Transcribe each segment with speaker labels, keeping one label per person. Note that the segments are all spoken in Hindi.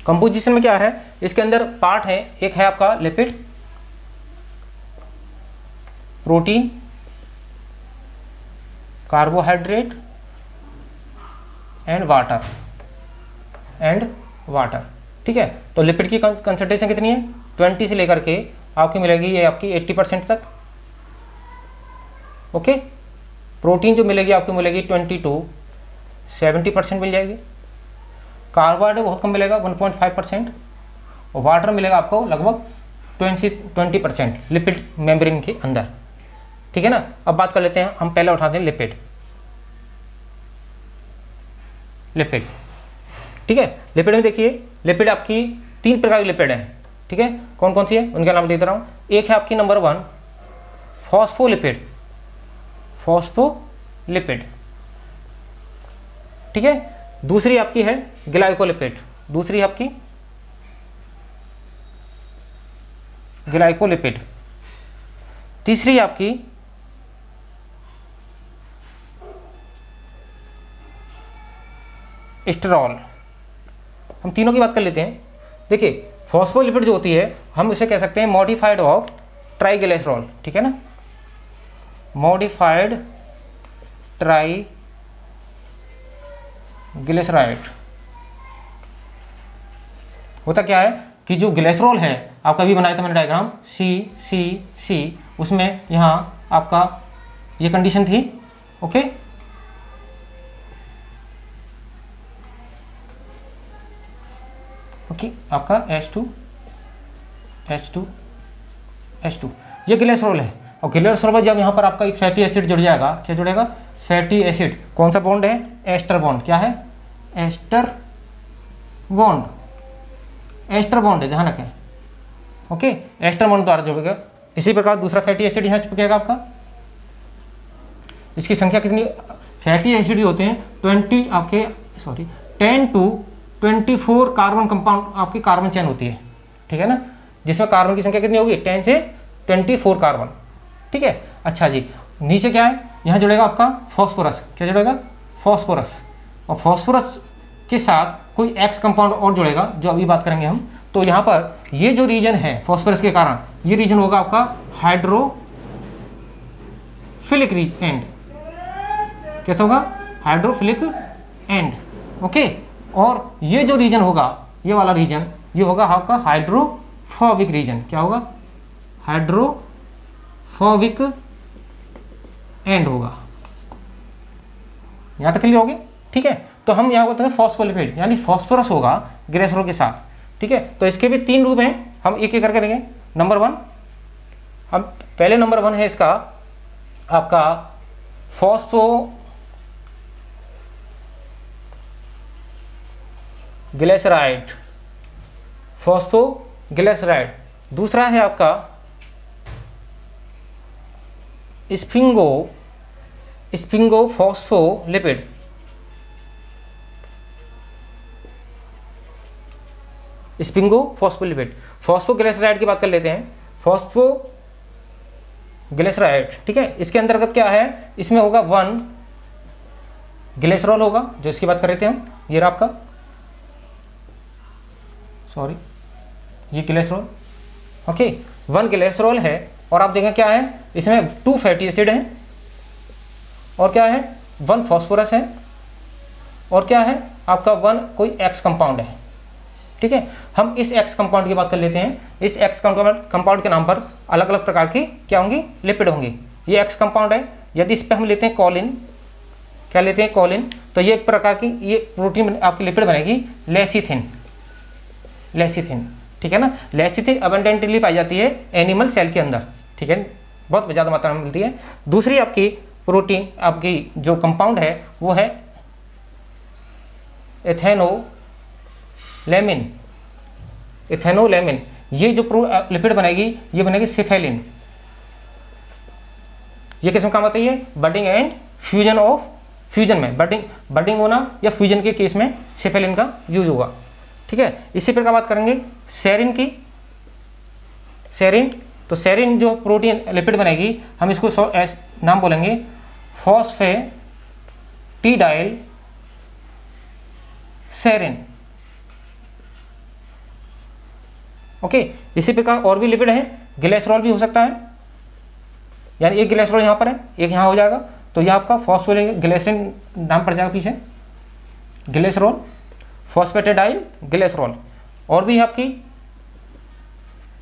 Speaker 1: कंपोजिशन में क्या है, इसके अंदर पार्ट है, एक है आपका lipid, protein, carbohydrate and water, ठीक है। तो लिपिड की कंसंट्रेशन कितनी है, 20 से लेकर के आपकी मिलेगी ये आपकी 80% तक, ओके। प्रोटीन जो मिलेगी आपको मिलेगी 20 to 70% मिल जाएगी। कार्बोहाइड्रेट बहुत कम मिलेगा 1.5%, और वाटर मिलेगा आपको लगभग 20% लिपिड मेम्ब्रेन के अंदर, ठीक है ना। अब बात कर लेते हैं, हम पहले उठाते हैं लिपिड, ठीक है। लिपिड में देखिए, लिपिड आपकी 3 प्रकार की लिपिड हैं, ठीक है। कौन कौन सी है उनका नाम देता रहा हूँ। एक है आपकी नंबर 1 फॉस्फोलिपिड, ठीक है। दूसरी आपकी है ग्लाइकोलिपिड, तीसरी आपकी एस्टेरॉल। हम तीनों की बात कर लेते हैं। देखिए फॉस्फोलिपिड जो होती है हम इसे कह सकते हैं मॉडिफाइड ऑफ ट्राइग्लिसरॉल, ठीक है ना, मॉडिफाइड ट्राइग्लिसराइड। होता क्या है कि जो ग्लिसरॉल है आपका भी बनाया था मैंने डायग्राम सी, उसमें यहाँ आपका ये कंडीशन थी, ओके। आपका H2 ये ग्लिसरॉल है। और ग्लिसरॉल में जब यहाँ पर आपका एक फैटी एसिड जुड़ जाएगा, क्या जुड़ेगा, फैटी एसिड। कौन सा बॉन्ड है, एस्टर बॉन्ड। क्या है, एस्टर बॉन्ड है, ध्यान रखें, ओके। एस्टर बॉन्ड द्वारा जुड़ेगा। इसी प्रकार दूसरा फैटी एसिड यहाँ चिपकेगा आपका। इसकी संख्या कितनी, फैटी एसिड जो होते हैं 10 to 24 कार्बन कंपाउंड आपकी कार्बन चेन होती है, ठीक है ना, जिसमें कार्बन की संख्या कितनी होगी, 10 से 24 कार्बन, ठीक है। अच्छा जी, नीचे क्या है, यहाँ जुड़ेगा आपका फॉस्फोरस। क्या जुड़ेगा, फॉस्फोरस। और फॉस्फोरस के साथ कोई एक्स कंपाउंड और जुड़ेगा जो अभी बात करेंगे हम। तो यहाँ पर ये जो रीजन है फॉस्फोरस के कारण, ये रीजन होगा आपका हाइड्रोफिलिक एंड। कैसा होगा, हाइड्रोफिलिक एंड, ओके। और ये जो रीजन होगा, ये वाला रीजन, ये होगा आपका हाइड्रोफोबिक रीजन। क्या होगा, हाइड्रोफोबिक एंड होगा। यहां तक क्लियर हो गया, ठीक है। तो हम यहाँ बोलते हैं फॉस्फोलिपिड, यानी फॉस्फोरस होगा ग्लिसरॉल के साथ, ठीक है। तो इसके भी 3 रूप हैं, हम एक एक करके करेंगे। नंबर 1, हम पहले नंबर 1 है इसका आपका फॉस्फोग्लिसराइड। दूसरा है आपका स्फिंगोफॉस्फोलिपिड। फॉस्फोग्लिसराइड की बात कर लेते हैं। फॉस्फोग्लिसराइड, ठीक है। इसके अंतर्गत क्या है, इसमें होगा 1 ग्लिसरॉल होगा, जो इसकी बात कर रहे थे हम, ये रहा आपका, सॉरी, ये ग्लिसरॉल, ओके। 1 ग्लिसरॉल है। और आप देखें क्या है, इसमें 2 फैटी एसिड हैं, और क्या है, 1 फॉस्फोरस है, और क्या है आपका 1 कोई एक्स कंपाउंड है, ठीक है। हम इस एक्स कंपाउंड की बात कर लेते हैं। इस एक्स कंपाउंड के नाम पर अलग अलग प्रकार की क्या होंगी, लिपिड होंगी। ये एक्स कंपाउंड है। यदि इस पर हम लेते हैं कॉलिन, क्या लेते हैं, कॉलिन, तो ये एक प्रकार की ये प्रोटीन आपकी लिपिड बनेगी लेसिथिन, ठीक है ना। लेसिथिन अबंडेंटली पाई जाती है एनिमल सेल के अंदर, ठीक है, बहुत ज़्यादा मात्रा में मिलती है। दूसरी आपकी प्रोटीन आपकी जो कंपाउंड है वो है एथेनोलेमिन। ये जो लिपिड बनेगी ये बनेगी सिफेलिन। ये किस में काम आती है, बडिंग एंड फ्यूजन में, बडिंग होना या फ्यूजन के केस में सिफेलिन का यूज होगा, ठीक है। इसी प्रकार बात करेंगे सेरिन की। तो सेरिन जो प्रोटीन लिपिड बनेगी, हम इसको नाम बोलेंगे फॉस्फेटिडाइल सेरिन, ओके, इसी प्रकार और भी लिपिड हैं, ग्लिसरॉल भी हो सकता है, यानी एक ग्लिसरॉल यहाँ पर है, एक यहाँ हो जाएगा, तो यह आपका फॉस्फोग्लिसरीन नाम पड़ जाएगा पीछे, ग्लिसरॉल, फॉस्फेटाइल ग्लिसरॉल। और भी है आपकी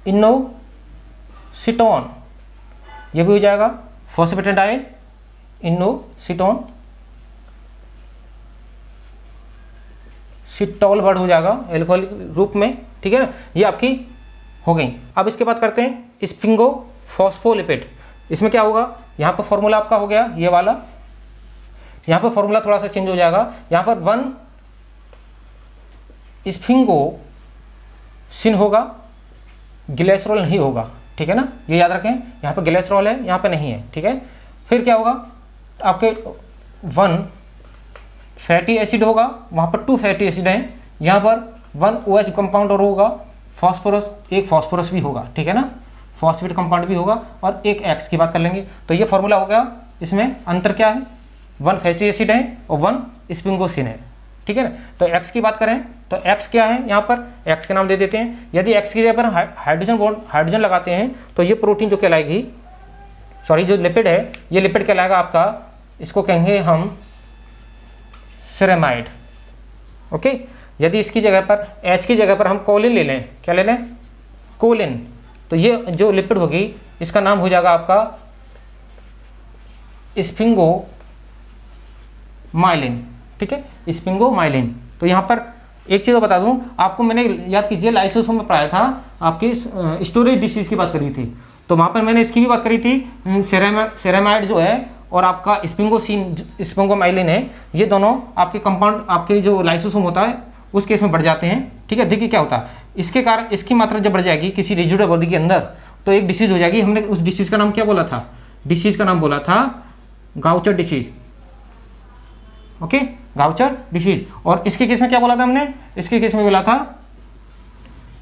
Speaker 1: इनोसिटोन, ये भी हो जाएगा फॉस्फेटाइल इनोसिटोन, सिटोल वर्ड हो जाएगा एल्कोहल रूप में, ठीक है ना, ये आपकी हो गई। अब इसके बाद करते हैं स्फिंगोफॉस्फोलिपिड। इसमें क्या होगा, यहाँ पर फॉर्मूला आपका हो गया ये वाला, यहाँ पर फॉर्मूला थोड़ा सा चेंज हो जाएगा, यहाँ पर 1 स्फिंगोसिन होगा, ग्लिसरॉल नहीं होगा, ठीक है ना, ये याद रखें, यहाँ पर ग्लिसरॉल है, यहाँ पर नहीं है, ठीक है। फिर क्या होगा, आपके 1 फैटी एसिड होगा, वहाँ पर 2 फैटी एसिड हैं, यहाँ पर 1 OH कंपाउंड और होगा, फास्फोरस, एक फास्फोरस भी होगा, ठीक है ना, फॉस्फेट कंपाउंड भी होगा, और एक X की बात कर लेंगे। तो ये फॉर्मूला हो गया, इसमें अंतर क्या है, 1 फैटी एसिड है और 1 स्फिंगोसिन है, ठीक है ना। तो X की बात करें तो X क्या है, यहाँ पर X के नाम दे देते हैं। यदि X की जगह पर हाइड्रोजन लगाते हैं तो ये प्रोटीन जो कहलाएगी, सॉरी जो लिपिड है, ये लिपिड कहलाएगा आपका, इसको कहेंगे हम सेरेमाइड, ओके। यदि इसकी जगह पर H की जगह पर हम कोलिन ले लें, क्या ले लें, कोलिन, तो ये जो लिपिड होगी इसका नाम हो जाएगा आपका स्फिंगोमाइलिन, ठीक है, स्फिंगोमाइलिन। तो यहाँ पर एक चीज़ बता दूँ आपको, मैंने याद कीजिए लाइसोसोम में पढ़ाया था, आपकी स्टोरेज डिसीज की बात करी थी, तो वहाँ पर मैंने इसकी भी बात करी थी, सेरेमाइड जो है और आपका स्फिंगोमाइलिन है, ये दोनों आपके कंपाउंड, आपके जो लाइसोसोम होता है उस केस में बढ़ जाते हैं, ठीक है। देखिए क्या होता है, इसके कारण इसकी मात्रा जब बढ़ जाएगी किसी रेजिडुअल बॉडी के अंदर तो एक डिसीज हो जाएगी। हमने उस डिसीज का नाम क्या बोला था, डिसीज का नाम बोला था Gaucher disease, okay, Gaucher disease. और इसके केस में क्या बोला था हमने, इसके केस में बोला था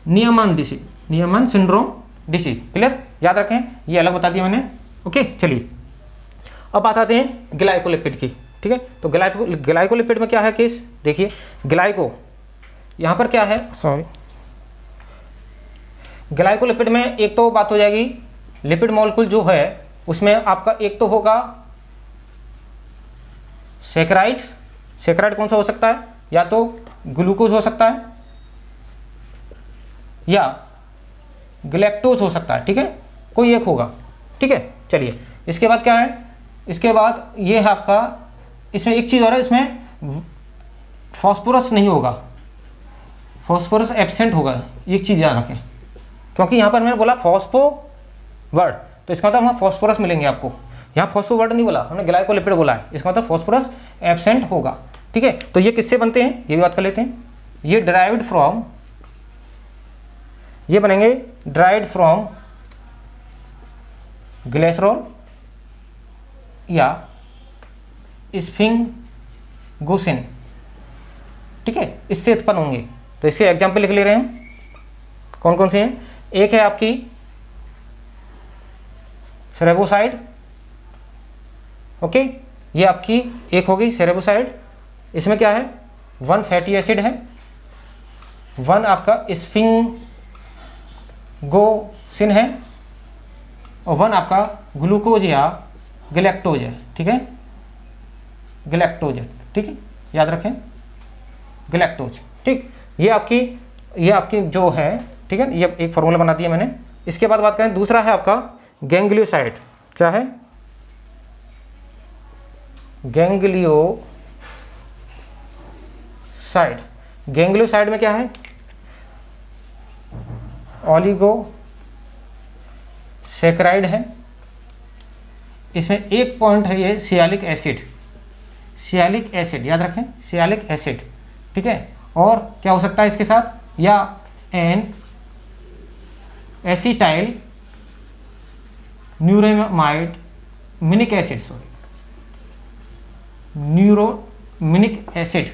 Speaker 1: नियमन डिसीज, नियमन सिंड्रोम डिसीज, क्लियर, याद रखें, ये अलग बता दिया मैंने, ओके। चलिए अब बात आते हैं ग्लाइकोलिपिड की, ठीक है। तो ग्लाइकोलिपिड में क्या है केस, देखिए ग्लाइको, यहाँ पर क्या है, सॉरी, ग्लाइकोलिपिड में एक तो बात हो जाएगी, लिपिड मॉलिक्यूल जो है उसमें आपका एक तो होगा सैकराइड, सैकराइड कौन सा हो सकता है, या तो ग्लूकोज हो सकता है या गैलेक्टोज हो सकता है, ठीक है, कोई एक होगा, ठीक है। चलिए इसके बाद क्या है, इसके बाद ये है आपका, इसमें एक चीज़ और है, इसमें फॉस्फोरस नहीं होगा, फॉस्फोरस एब्सेंट होगा, एक चीज़ याद रखें, क्योंकि यहाँ पर मैंने बोला फॉस्फो वर्ड, तो इसका मतलब वहाँ फॉस्फोरस मिलेंगे आपको, यहाँ फॉस्फो वर्ड नहीं बोला हमने, ग्लाइकोलिपिड बोला है, इसका मतलब फॉस्फोरस एब्सेंट होगा, ठीक है। तो ये किससे बनते हैं ये भी बात कर लेते हैं, ये डिराइव्ड फ्रॉम, ये बनेंगे डिराइव्ड फ्रॉम ग्लिसरॉल या स्फिंगोसिन, ठीक है, इससे उत्पन्न होंगे। तो इसके एग्जाम्पल लिख ले रहे हैं, कौन कौन से हैं, एक है आपकी सेरेबोसाइड, ओके, ये आपकी एक होगी सेरेबोसाइड, इसमें क्या है 1 फैटी एसिड है, 1 आपका स्फिंगोसिन है और 1 आपका ग्लूकोज या गैलेक्टोज है, ठीक है, गैलेक्टोज है, ठीक है, याद रखें गैलेक्टोज, ठीक। ये आपकी जो है, ठीक है, ये एक फॉर्मूला बना दिया मैंने। इसके बाद बात करें, दूसरा है आपका गैंग्लियोसाइड, क्या है, गैंग्लियोसाइड, गैंग्लियोसाइड में क्या है, ओलिगोसैकेराइड है, इसमें एक पॉइंट है ये सियालिक एसिड, सियालिक एसिड याद रखें, सियालिक एसिड, ठीक है। और क्या हो सकता है इसके साथ, या N acetyl neuramide minic acid, sorry neuraminic acid,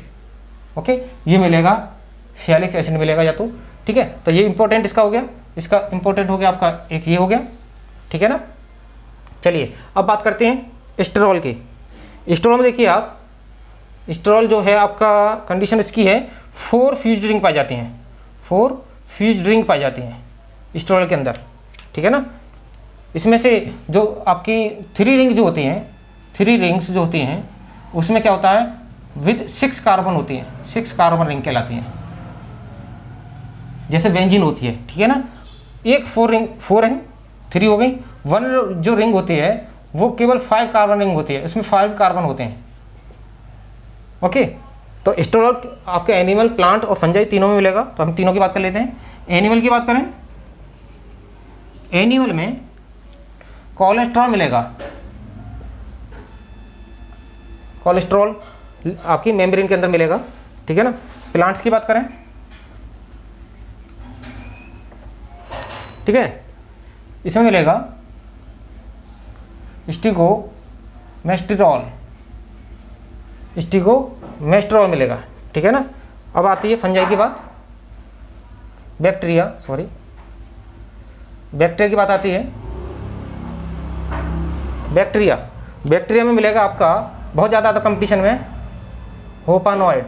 Speaker 1: okay, ये मिलेगा, सियालिक एसिड मिलेगा या तो, ठीक है। तो ये इंपॉर्टेंट इसका हो गया, इसका इंपॉर्टेंट हो गया आपका एक ये हो गया, ठीक है ना। चलिए अब बात करते हैं स्टेरॉल की। स्टेरॉल में देखिए आप, स्टेरॉल जो है आपका कंडीशन इसकी है 4 फ्यूज रिंग पाई जाती हैं, 4 फ्यूज रिंग पाई जाती हैं, स्टेरॉल के अंदर, ठीक है ना। इसमें से जो आपकी 3 रिंग जो होती हैं, 3 रिंग्स जो होती हैं, उसमें क्या होता है विद 6 कार्बन होती हैं, 6 कार्बन रिंग कहलाती हैं, जैसे बेंजीन होती है, ठीक है ना। एक 4 रिंग, 4 है, 3 हो गई। 1 जो रिंग होती है वो केवल 5 कार्बन रिंग होती है, उसमें 5 कार्बन होते हैं। ओके, तो स्टेरॉल आपके एनिमल, प्लांट और फंजाई तीनों में मिलेगा। तो हम तीनों की बात कर लेते हैं। एनिमल की बात करें, एनिमल में कोलेस्ट्रॉल मिलेगा, कोलेस्ट्रॉल आपकी मेम्ब्रेन के अंदर मिलेगा, ठीक है ना। प्लांट्स की बात करें, ठीक है, इसमें मिलेगा स्टिगोमेस्टेरॉल, स्टिगोमेस्टेरॉल मिलेगा, ठीक है ना। अब आती है फंजाई की बात, बैक्टीरिया की बात आती है। बैक्टीरिया में मिलेगा आपका बहुत ज़्यादा था कंपटीशन में होपानॉइड,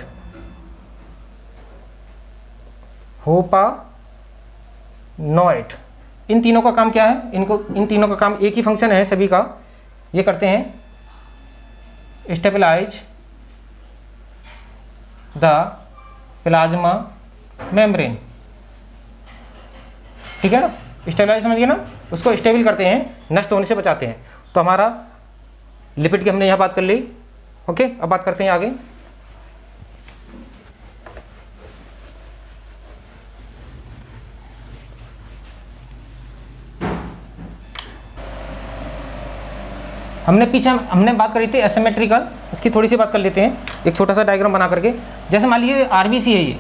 Speaker 1: इन तीनों का काम क्या है, इन तीनों का काम एक ही फंक्शन है सभी का। ये करते हैं स्टेबलाइज द प्लाज्मा मेम्ब्रेन, ठीक है ना। स्टेबलाइज समझिए ना, उसको स्टेबल करते हैं, नष्ट होने से बचाते हैं। तो हमारा लिपिड की हमने यहाँ बात कर ली। ओके, अब बात करते हैं आगे। हमने बात करी थी एसिमेट्रिकल, इसकी थोड़ी सी बात कर लेते हैं, एक छोटा सा डायग्राम बना करके। जैसे मान लीजिए आरबीसी है, ये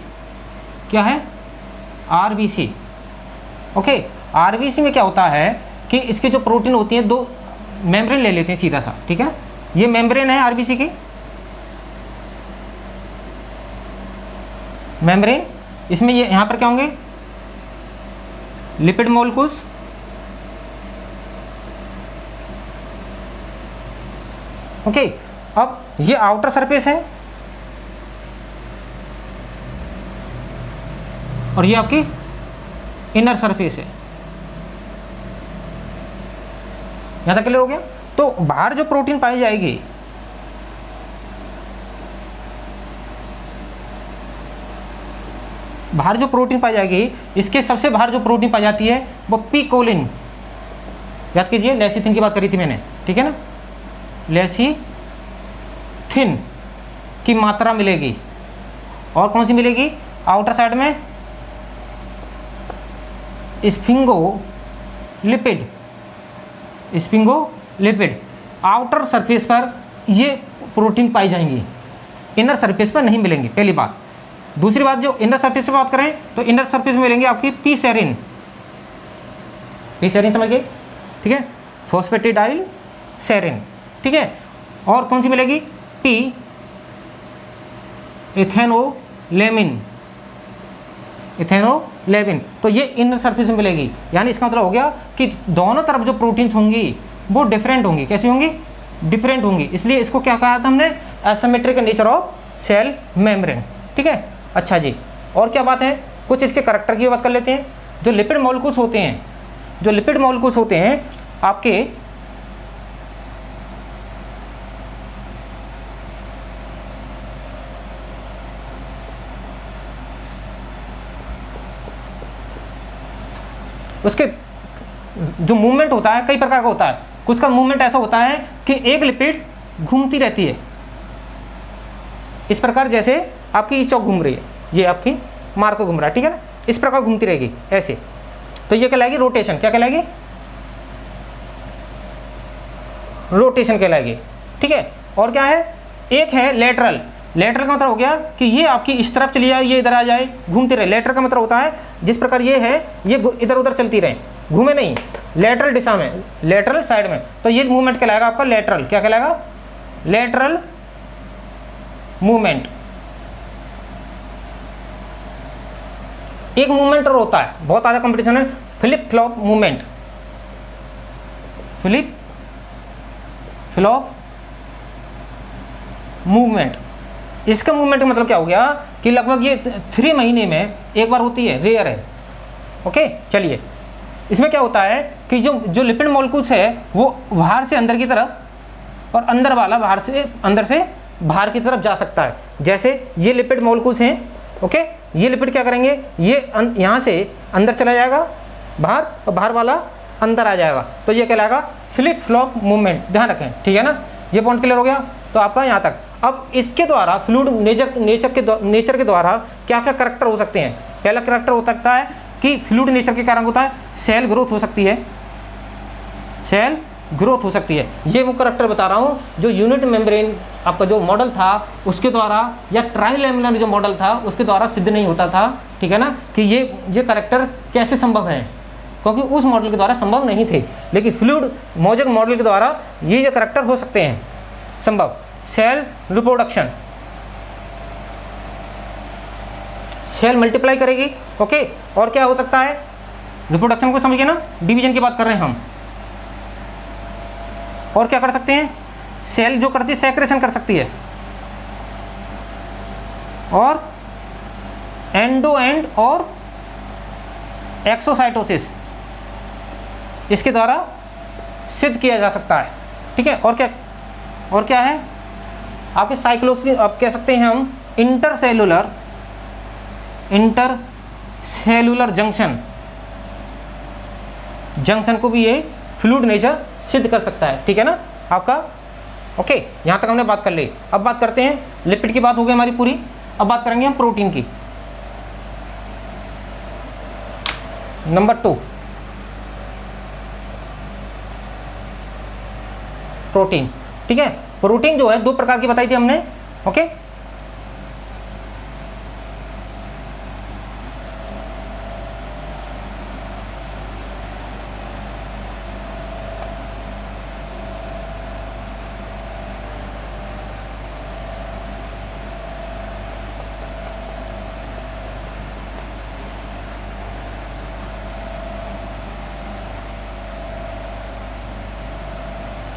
Speaker 1: क्या है आरबीसी। ओके, आरबीसी में क्या होता है कि इसकी जो प्रोटीन होती है, 2 मेम्ब्रेन ले लेते हैं सीधा सा, ठीक है। ये मेम्ब्रेन है आरबीसी की, मेम्ब्रेन। इसमें ये यहाँ पर क्या होंगे लिपिड मॉलिक्यूल्स, ओके। अब ये आउटर सरफेस है और ये आपकी इनर सरफेस है। यहां तक क्लियर हो गया। तो बाहर जो प्रोटीन पाई जाएगी, इसके सबसे बाहर जो प्रोटीन पाई जाती है वो पी कोलिन, याद कीजिए लेसिथिन की बात करी थी मैंने, ठीक है ना। लेसिथिन की मात्रा मिलेगी। और कौन सी मिलेगी आउटर साइड में, स्फिंगोलिपिड। आउटर सरफेस पर ये प्रोटीन पाई जाएंगी, इनर सरफेस पर नहीं मिलेंगी, पहली बात। दूसरी बात, जो इनर सरफेस पर बात करें तो इनर सरफेस में मिलेंगे आपकी पी सेरीन समझ गए, ठीक है, फॉस्फेटिडाइल सेरीन, ठीक है। और कौन सी मिलेगी पी इथेनोलेमिन। तो ये इनर सरफेस में मिलेगी। यानी इसका मतलब हो गया कि दोनों तरफ जो प्रोटीन्स होंगी वो डिफरेंट होंगी। कैसी होंगी, डिफरेंट होंगी। इसलिए इसको क्या कहा था हमने, asymmetric nature of cell membrane, ठीक है। अच्छा जी, और क्या बात है, कुछ इसके करैक्टर की बात कर लेते हैं। जो लिपिड मॉलिक्यूल्स होते हैं आपके, उसके जो मूवमेंट होता है कई प्रकार का होता है। कुछ का मूवमेंट ऐसा होता है कि एक लिपिड घूमती रहती है, इस प्रकार जैसे आपकी ये चौक घूम रही है, ये आपकी मार्को घूम रहा है, ठीक है ना, इस प्रकार घूमती रहेगी ऐसे। तो ये कहलाएगी रोटेशन। क्या कहलाएगी, रोटेशन कहलाएगी, ठीक है। और क्या है, एक है लेटरल का मतलब हो गया कि ये आपकी इस तरफ चली जाए, ये इधर आ जाए, घूमती रहे। लेटरल का मतलब होता है जिस प्रकार ये है, ये इधर उधर चलती रहे, घूमे नहीं, लेटरल दिशा में, लेटरल साइड में। तो ये मूवमेंट कहलाएगा आपका लेटरल। क्या कहलाएगा, लेटरल मूवमेंट। एक मूवमेंट और होता है, बहुत ज़्यादा कंपटीशन है, flip flop movement. Flip flop movement, इसका मूवमेंट का मतलब क्या हो गया कि लगभग ये 3 महीने में एक बार होती है, रेयर है। ओके, चलिए इसमें क्या होता है कि जो जो लिपिड मॉलिक्यूल्स है वो बाहर से अंदर की तरफ और अंदर वाला बाहर से अंदर से बाहर की तरफ जा सकता है। जैसे ये लिपिड मॉलिक्यूल्स हैं, ओके, ये लिपिड क्या करेंगे, ये यहाँ से अंदर चला जाएगा बाहर और बाहर वाला अंदर आ जाएगा, तो ये कहलाएगा फ्लिप फ्लॉप मूवमेंट, ध्यान रखें, ठीक है ना। ये पॉइंट क्लियर हो गया तो आपका यहाँ तक। अब इसके द्वारा फ्लूइड नेचर के द्वारा क्या क्या करैक्टर हो सकते हैं। पहला करैक्टर हो सकता है कि फ्लूइड नेचर के कारण होता है सेल ग्रोथ हो सकती है, सेल ग्रोथ हो सकती है। ये वो करैक्टर बता रहा हूँ जो यूनिट मेम्ब्रेन आपका जो मॉडल था उसके द्वारा या ट्राइलेमिनर जो मॉडल था उसके द्वारा सिद्ध नहीं होता था, ठीक है ना, कि ये करैक्टर कैसे संभव है, क्योंकि उस मॉडल के द्वारा संभव नहीं थे। लेकिन फ्लूइड मोजेक मॉडल के द्वारा ये जो करैक्टर हो सकते हैं संभव। सेल रिप्रोडक्शन, सेल मल्टीप्लाई करेगी, ओके, और क्या हो सकता है, रिप्रोडक्शन को समझिए ना, डिवीजन की बात कर रहे हैं हम। और क्या कर सकते हैं, सेल जो करती है सेक्रेशन कर सकती है, और एंडो एंड और एक्सोसाइटोसिस इसके द्वारा सिद्ध किया जा सकता है, ठीक है। और क्या है आपके साइक्लोस की, आप कह सकते हैं हम इंटरसेलुलर जंक्शन को भी ये फ्लूइड नेचर सिद्ध कर सकता है, ठीक है ना आपका, ओके। यहाँ तक हमने बात कर ली। अब बात करते हैं, लिपिड की बात हो गई हमारी पूरी, अब बात करेंगे हम प्रोटीन की। नंबर 2 प्रोटीन, ठीक है। प्रोटीन जो है 2 प्रकार की बताई थी हमने, ओके।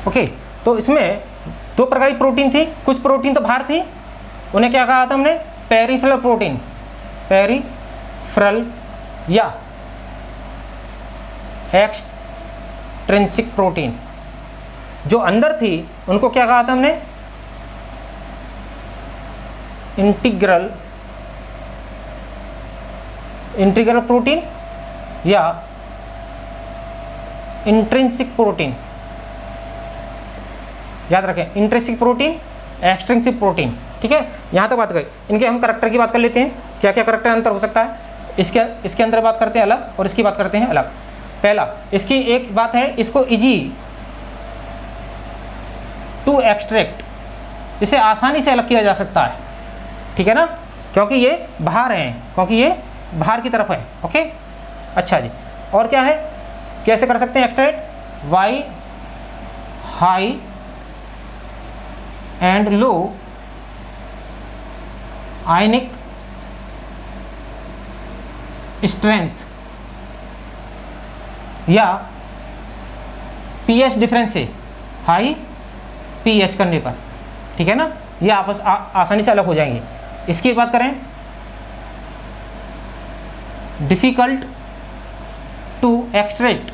Speaker 1: ओके, तो इसमें 2 प्रकार की प्रोटीन थी। कुछ प्रोटीन तो बाहर थी, उन्हें क्या कहा था हमने, पेरिफेरल प्रोटीन, पेरिफेरल या एक्सट्रिंसिक प्रोटीन। जो अंदर थी उनको क्या कहा था हमने, इंटीग्रल प्रोटीन या इंट्रिंसिक प्रोटीन। याद रखें, इंट्रिंसिक प्रोटीन, एक्सट्रिंसिक प्रोटीन, ठीक है। यहाँ तक बात करें, इनके हम करैक्टर की बात कर लेते हैं, क्या क्या करैक्टर अंतर हो सकता है। इसके अंदर बात करते हैं अलग और इसकी बात करते हैं अलग। पहला, इसकी एक बात है, इसको इजी टू एक्सट्रैक्ट, इसे आसानी से अलग किया जा सकता है, ठीक है ना, क्योंकि ये बाहर हैं, क्योंकि ये बाहर की तरफ है, ओके। अच्छा जी, और क्या है, कैसे कर सकते हैं extract, why high and low ionic strength या पीएच डिफरेंस से, हाई पीएच करने पर, ठीक है ना, ये आपस आसानी से अलग हो जाएंगे। इसकी बात करें, डिफिकल्ट टू एक्सट्रैक्ट,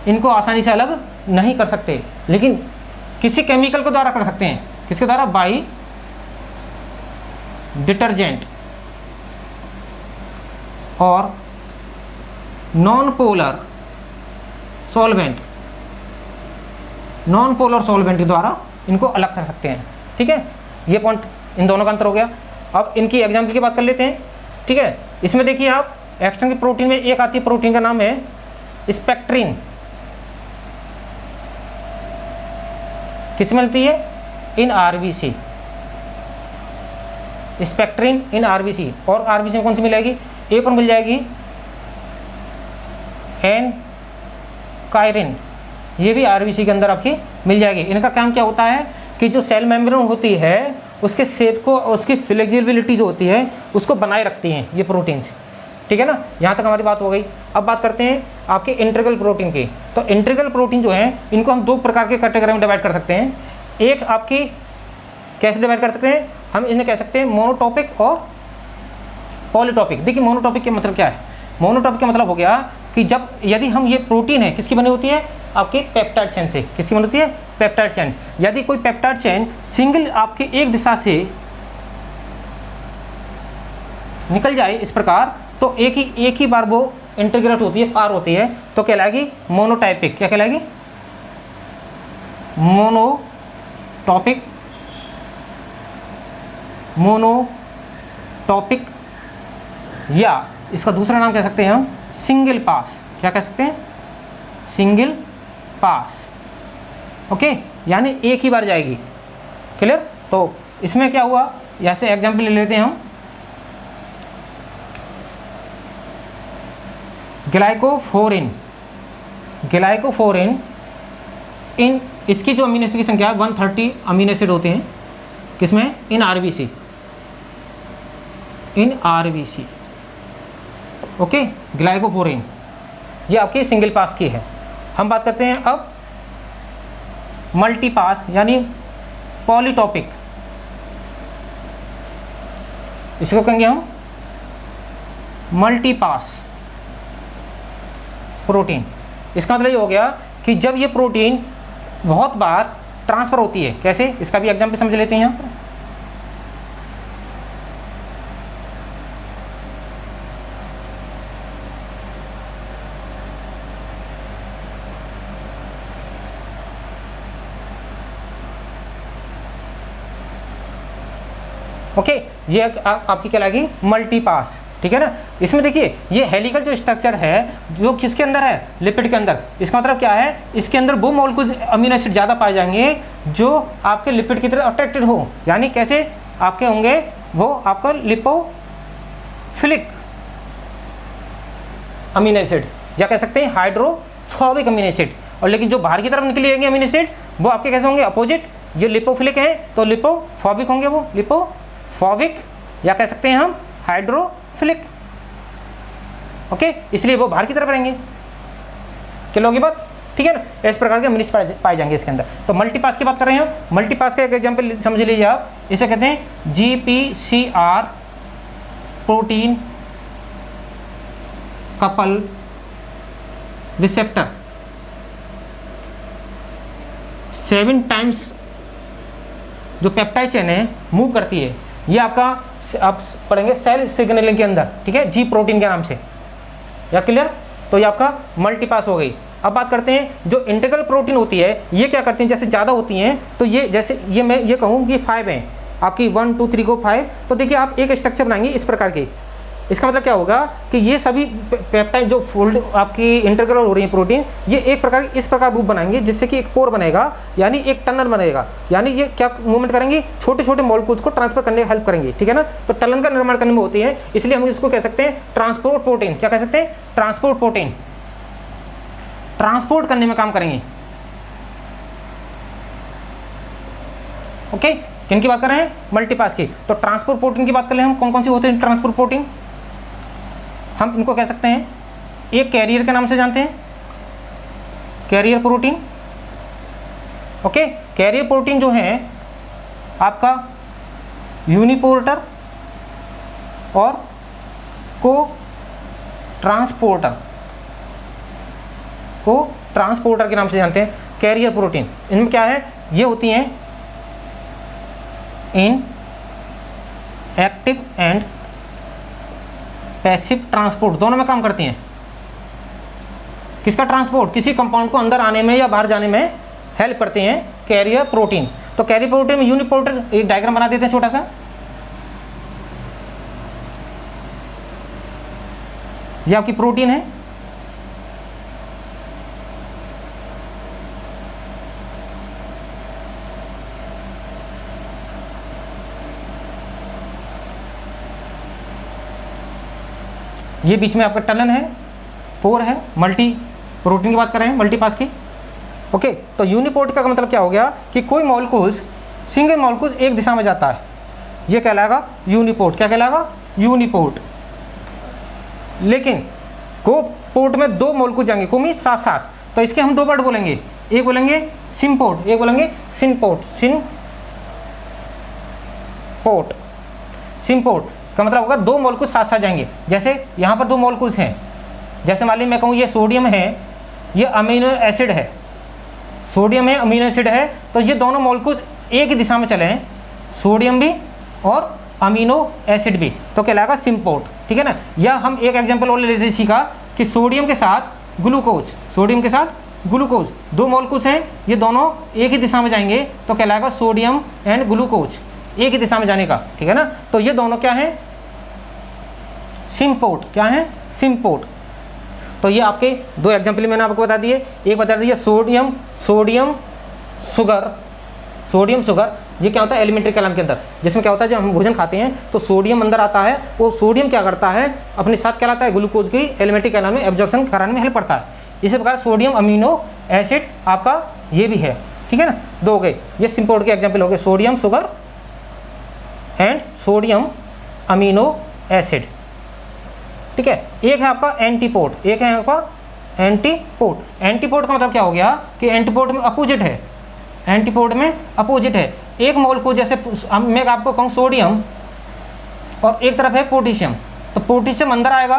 Speaker 1: इनको आसानी से अलग नहीं कर सकते, लेकिन किसी केमिकल के द्वारा कर सकते हैं। किसके द्वारा, बाई डिटर्जेंट और नॉन पोलर सॉल्वेंट के द्वारा इनको अलग कर सकते हैं, ठीक है। ये पॉइंट इन दोनों का अंतर हो गया। अब इनकी एग्जाम्पल की बात कर लेते हैं, ठीक है। इसमें देखिए आप, एक्सटर्नल प्रोटीन में एक आती है प्रोटीन का नाम है स्पेक्ट्रिन। किस मिलती है, in RBC, spectrin in RBC. और आरबीसी में कौन सी मिलेगी, एक और मिल जाएगी एन कायरिन, ये भी आरबीसी के अंदर आपकी मिल जाएगी। इनका काम क्या होता है कि जो सेल मेम्ब्रेन होती है उसके शेप को, उसकी फ्लेक्सिबिलिटी जो होती है उसको बनाए रखती हैं ये प्रोटीन्स, ठीक है ना। यहाँ तक हमारी बात हो गई। अब बात करते हैं आपके इंटीग्रल प्रोटीन की। तो इंटीग्रल प्रोटीन जो है इनको हम 2 प्रकार के कैटेगरी में डिवाइड कर सकते हैं। एक आपकी कैसे डिवाइड कर सकते हैं, हम इन्हें कह सकते हैं मोनोटॉपिक और पॉलीटॉपिक। देखिए मोनोटॉपिक का मतलब क्या है, मोनोटॉपिक का मतलब हो गया कि जब यदि हम ये प्रोटीन है किसकी बनी होती है, आपके पेप्टाइड चेन से, किसकी बनी होती है, पेप्टाइड चेन। यदि कोई पेप्टाइड चेन सिंगल आपके एक दिशा से निकल जाए इस प्रकार, तो एक ही बार वो इंटीग्रेट होती है, पार होती है, तो कहलाएगी मोनोटाइपिक। क्या कहलाएगी, मोनोटॉपिक, मोनोटॉपिक, या इसका दूसरा नाम कह सकते हैं हम सिंगल पास। क्या कह सकते हैं, सिंगल पास। ओके, यानी एक ही बार जाएगी। क्लियर। तो इसमें क्या हुआ, जैसे एग्जाम्पल ले लेते हैं हम, ग्लाइकोफोरिन। ग्लाइकोफोरिन इन इसकी जो अमीनो एसिड की संख्या है 130 अमीनो एसिड होते हैं, किसमें, in RBC, in RBC. Okay, ग्लाइकोफोरिन ये आपकी सिंगल पास की है। हम बात करते हैं अब मल्टी पास यानी पॉलीटॉपिक, इसको कहेंगे हम मल्टी पास प्रोटीन। इसका मतलब ये हो गया कि जब ये प्रोटीन बहुत बार ट्रांसफर होती है, कैसे, इसका भी एग्जाम्पल समझ लेते हैं यहाँ पर। ओके, ये आपकी क्या लगेगी, मल्टी पास। ठीक है ना। इसमें देखिए ये हेलिकल जो स्ट्रक्चर है जो किसके अंदर है, लिपिड के अंदर। इसका मतलब क्या है, इसके अंदर वो मॉलिक्यूल अमीनो एसिड ज़्यादा पाए जाएंगे जो आपके लिपिड की तरफ अट्रैक्टेड हो। यानी कैसे आपके होंगे, वो आपका लिपोफिलिक अमीनो एसिड, या कह सकते हैं हाइड्रोफोबिक अमीनो एसिड। और लेकिन जो बाहर की तरफ निकलेंगे अमीनो एसिड वो आपके कैसे होंगे, अपोजिट। ये लिपोफिलिक है तो लिपोफोबिक होंगे, वो लिपोफोबिक, या कह सकते हैं हम हाइड्रोफिलिक। ओके, इसलिए वो बाहर की तरफ रहेंगे। क्या लोगी बात, ठीक है ना। इस प्रकार के अमीनो एसिड पाए जाएंगे इसके अंदर। तो मल्टीपास की बात कर रहे हैं हम। मल्टीपास का एक एग्जांपल समझ लीजिए आप, इसे कहते हैं GPCR protein couple receptor. 7 times जो पेप्टाइड चेन है मूव करती है, ये आपका आप पढ़ेंगे सेल सिग्नलिंग के अंदर, ठीक है, जी प्रोटीन के नाम से। या क्लियर। तो ये आपका मल्टीपास हो गई। अब बात करते हैं जो इंटीग्रल प्रोटीन होती है, ये क्या करती हैं, जैसे ज़्यादा होती हैं तो ये, जैसे ये मैं ये कहूँ कि 5 हैं आपकी, 1 2 3 को 5, तो देखिए आप एक स्ट्रक्चर बनाएंगे इस प्रकार के। इसका मतलब क्या होगा कि ये सभी पेप्टाइड जो फोल्ड आपकी इंटीग्रल हो रही है प्रोटीन, ये एक प्रकार इस प्रकार रूप बनाएंगे जिससे कि एक पोर बनेगा, यानी एक टनल बनेगा। यानी ये क्या मूवमेंट करेंगे, छोटे छोटे मॉलिक्यूल्स को ट्रांसफर करने में हेल्प करेंगे, ठीक है ना। तो टनल का निर्माण करने में होती है, इसलिए हम इसको कह सकते हैं ट्रांसपोर्ट प्रोटीन। क्या कह सकते हैं, ट्रांसपोर्ट प्रोटीन। ट्रांसपोर्ट करने में काम करेंगे। ओके, किन की बात कर रहे हैं, मल्टीपास की। तो ट्रांसपोर्ट प्रोटीन की बात कर ले हम, कौन कौन से होते हैं ट्रांसपोर्ट प्रोटीन। हम इनको कह सकते हैं, एक कैरियर के नाम से जानते हैं, carrier protein. Okay, carrier protein जो है आपका यूनिपोर्टर और को ट्रांसपोर्टर के नाम से जानते हैं कैरियर प्रोटीन। इनमें क्या है, ये होती हैं इन एक्टिव एंड पैसिव ट्रांसपोर्ट, दोनों में काम करती हैं। किसका ट्रांसपोर्ट, किसी कंपाउंड को अंदर आने में या बाहर जाने में हेल्प करते हैं कैरियर प्रोटीन। तो कैरियर प्रोटीन में यूनिपोर्टर, एक डायग्राम बना देते हैं छोटा सा, ये आपकी प्रोटीन है। ये बीच में आपका टनल है, पोर है, मल्टी प्रोटीन की बात कर रहे हैं, मल्टीपास की। ओके, तो यूनिपोर्ट का मतलब क्या हो गया कि कोई मॉलिक्यूल्स, सिंगल मॉलिक्यूल एक दिशा में जाता है, ये कहलाएगा यूनिपोर्ट। क्या कहलाएगा, यूनिपोर्ट। लेकिन को पोर्ट में 2 मॉलिक्यूल जाएंगे, को मीन साथ साथ, तो इसके हम 2 वर्ड बोलेंगे, एक बोलेंगे सिम्पोर्ट, एक बोलेंगे सिनपोर्ट। सिम्पोर्ट का मतलब होगा 2 मॉलिक्यूल साथ साथ जाएंगे। जैसे यहाँ पर 2 मॉलिक्यूल्स हैं, जैसे मान लीजिए मैं कहूँ ये सोडियम है, ये अमीनो एसिड है, सोडियम है अमीनो एसिड है, तो ये दोनों मॉलिक्यूल एक ही दिशा में चले हैं, सोडियम भी और अमीनो एसिड भी, तो कहलाएगा सिम्पोर्ट, ठीक है ना। या हम एक एग्जांपल और लेते सीखा कि सोडियम के साथ ग्लूकोज, सोडियम के साथ ग्लूकोज, दो मॉलिक्यूल्स हैं, ये दोनों एक ही दिशा में जाएंगे, तो कहलाएगा सोडियम एंड ग्लूकोज, एक ही दिशा में जाने का, ठीक है ना। तो ये दोनों क्या हैं, सिम्पोर्ट, क्या है, सिम्पोर्ट। तो ये आपके दो एग्जाम्पल मैंने आपको बता दिए, एक बता दिया सोडियम शुगर, सोडियम शुगर, ये क्या होता है एलिमेंट्री कैलाम के अंदर, जिसमें क्या होता है जब हम भोजन खाते हैं तो सोडियम अंदर आता है, वो सोडियम क्या करता है अपने साथ क्या लाता है, ग्लूकोज की एलिमेंट्री कैलाम में एब्जॉर्प्शन कराने में हेल्प करता है। इसी प्रकार सोडियम अमीनो एसिड आपका ये भी है, ठीक है ना। दो हो गए, ये सिम्पोर्ट के एग्जाम्पल हो गए, sodium sugar and sodium amino acid, ठीक है। एक है आपका एंटीपोर्ट, एक है आपका एंटीपोर्ट। एंटीपोर्ट का मतलब क्या हो गया कि एंटीपोर्ट में अपोजिट है, एंटीपोर्ट में अपोजिट है। एक मोलेक्यूल जैसे मैं आपको कहूँ सोडियम और एक तरफ है पोटेशियम, तो पोटेशियम अंदर आएगा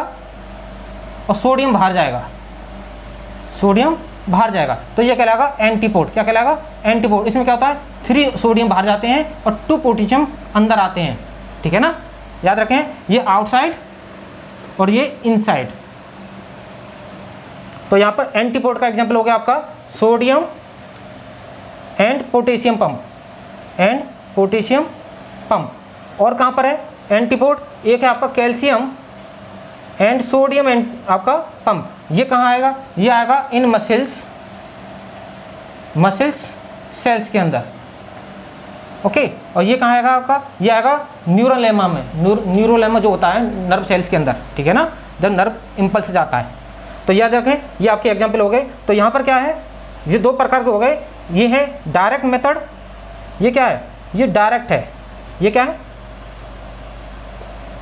Speaker 1: और सोडियम बाहर जाएगा, सोडियम बाहर जाएगा, तो ये कहलाएगा एंटीपोर्ट। क्या कहलाएगा, एंटीपोर्ट। इसमें क्या होता है 3 सोडियम बाहर जाते हैं और 2 पोटेशियम अंदर आते हैं, ठीक है ना। याद रखें ये आउटसाइड और ये इनसाइड। तो यहाँ पर एंटीपोर्ट का एग्जांपल हो गया आपका sodium and potassium pump, and potassium pump. और कहाँ पर है एंटीपोर्ट, एक है आपका कैल्शियम एंड सोडियम एंड आपका पंप। ये कहाँ आएगा, ये आएगा इन मसल्स सेल्स के अंदर, ओके। और ये कहाँ आएगा आपका, ये आएगा न्यूरोलेमा में, न्यूरोलेमा जो होता है नर्व सेल्स के अंदर, ठीक है ना, जब नर्व इम्पल्स जाता है। तो याद रखें ये आपके एग्जाम्पल हो गए। तो यहाँ पर क्या है, ये 2 प्रकार के हो गए, ये है डायरेक्ट मेथड, ये क्या है, ये डायरेक्ट है, ये क्या है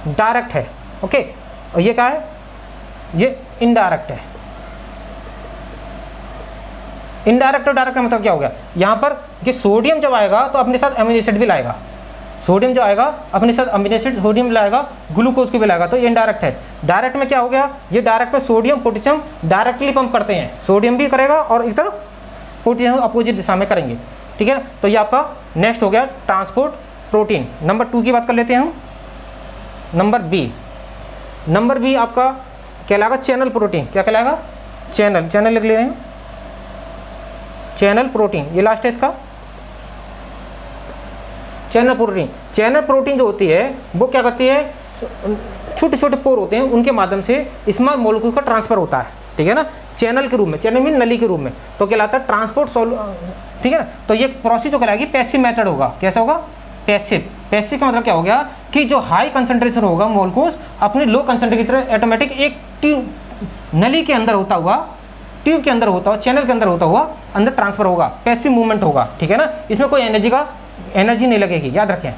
Speaker 1: डायरेक्ट है, ओके। और ये क्या है, ये इनडायरेक्ट है। इनडायरेक्ट और डायरेक्ट का मतलब क्या हो गया, यहाँ पर कि सोडियम जब आएगा तो अपने साथ अमीनो एसिड भी लाएगा, सोडियम जो आएगा अपने साथ अमीनो एसिड सोडियम लाएगा, ग्लूकोज को भी लाएगा, तो ये इनडायरेक्ट है। डायरेक्ट में क्या हो गया, ये डायरेक्ट में सोडियम पोटेशियम डायरेक्टली पंप करते हैं, सोडियम भी करेगा और एक तरफ पोटेशियम अपोजिट दिशा में करेंगे, ठीक है ना। तो ये आपका नेक्स्ट हो गया ट्रांसपोर्ट प्रोटीन। नंबर 2 की बात कर लेते हैं हम, नंबर बी आपका कहलाएगा चैनल प्रोटीन। क्या कहलाएगा, चैनल लिख ले रहे हैं, चैनल प्रोटीन, ये लास्ट है इसका चैनल प्रोटीन। चैनल प्रोटीन जो होती है वो क्या करती है, छोटे छोटे पोर होते हैं उनके माध्यम से स्मॉल मॉलिक्यूल का ट्रांसफर होता है, ठीक है ना, चैनल के रूप में, चैनल मीन नली के रूप में, तो कहलाता है ट्रांसपोर्ट ठीक है ना। तो ये प्रोसेस जो कहलाएगी पैसिव मेथड होगा। कैसा होगा, पैसिव का मतलब क्या हो गया कि जो हाई कंसंट्रेशन होगा मॉलिक्यूल्स अपने लो कंसंट्रेशन की तरह ऑटोमेटिक एक ट्यूब नली के अंदर होता हुआ, ट्यूब के अंदर होता हुआ, चैनल के अंदर होता हुआ अंदर ट्रांसफर होगा, पैसिव मूवमेंट होगा, ठीक है ना। इसमें कोई एनर्जी नहीं लगेगी, याद रखें,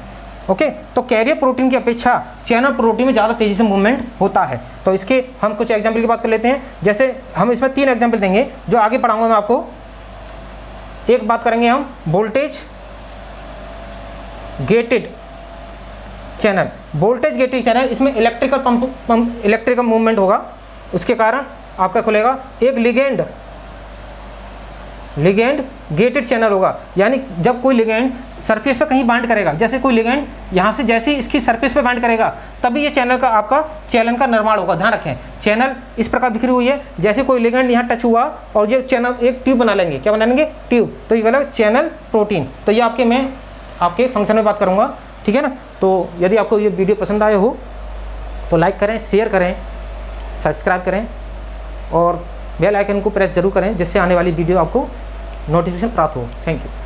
Speaker 1: ओके। तो कैरियर प्रोटीन की अपेक्षा चैनल प्रोटीन में ज़्यादा तेज़ी से मूवमेंट होता है। तो इसके हम कुछ एग्जाम्पल की बात कर लेते हैं। जैसे हम इसमें 3 एग्जाम्पल देंगे जो आगे पढ़ाऊंगा मैं आपको। एक बात करेंगे हम voltage gated channel, voltage gated channel, इसमें इलेक्ट्रिकल मूवमेंट होगा, उसके कारण आपका खुलेगा एक लिगेंड गेटेड चैनल होगा। यानी जब कोई लिगेंड सरफेस पे कहीं बाइंड करेगा, जैसे कोई लिगेंड यहाँ से जैसे ही इसकी सरफेस पे बाइंड करेगा तभी ये चैनल का आपका चैनल का निर्माण होगा। ध्यान रखें इस प्रकार बिखरी हुई है, जैसे कोई लिगेंड यहाँ टच हुआ और ये चैनल एक ट्यूब बना लेंगे, क्या बना लेंगे, ट्यूब, तो ये कहला चैनल प्रोटीन। तो ये मैं आपके फंक्शन में बात करूँगा, ठीक है ना। तो यदि आपको ये वीडियो पसंद आया हो तो लाइक करें, शेयर करें, सब्सक्राइब करें और बेल आइकन को प्रेस जरूर करें, जिससे आने वाली वीडियो आपको नोटिफिकेशन प्राप्त हो। Thank you.